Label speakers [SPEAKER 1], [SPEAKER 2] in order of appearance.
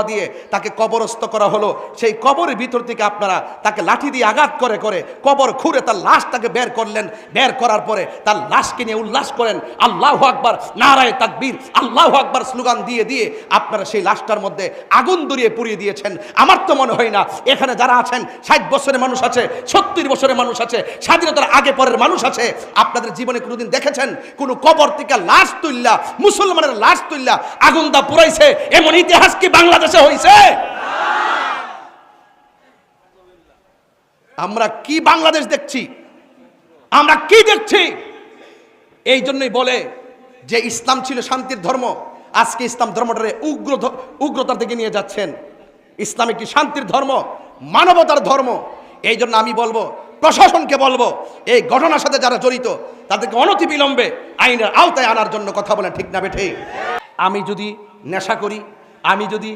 [SPEAKER 1] দিয়ে তাকে কবরস্থ করা হলো। সেই কবরের ভিতর থেকে আপনারা তাকে লাঠি দিয়ে আঘাত করে করে কবর খুঁড়ে তার লাশটাকে বের করলেন। বের করার পরে তার লাশকে নিয়ে উল্লাস করেন, আল্লাহু আকবার, নারায়ে তাকবীর, আল্লাহু আকবার স্লোগান দিয়ে দিয়ে আপনারা সেই লাশটার মধ্যে আগুন ধরিয়ে পুড়িয়ে দিয়েছেন। আমার তো মনে হয় না এখানে যারা আছেন 60 বছরের মানুষ আছে, 70 বছরের মানুষ আছে, স্বাধীনতার আগে পরের মানুষ আছে, আপনাদের জীবনে কোনোদিন দেখেছেন কোন কবর থেকে লাশ তুললা, মুসলমানের লাশ তুললা আগুন দা পুরাইছে? এমন ইতিহাস কি বাংলাদেশে হইছে? আমরা কি বাংলাদেশ দেখছি? আমরা কি দেখছি? এই জন্যই বলে যে ইসলাম ছিল শান্তির ধর্ম, আজকে ইসলাম ধর্মটারে উগ্রতার দিকে নিয়ে যাচ্ছেন। ইসলাম একটি শান্তির ধর্ম, মানবতার ধর্ম। এই জন্য আমি বলবো, প্রশাসনকে বলবো, এই ঘটনার সাথে যারা জড়িত তাদেরকে অনতিবিলম্বে আইনের আওতায় আনার জন্য কথা বলেন, ঠিক না বেঠে? আমি যদি নেশা করি, আমি যদি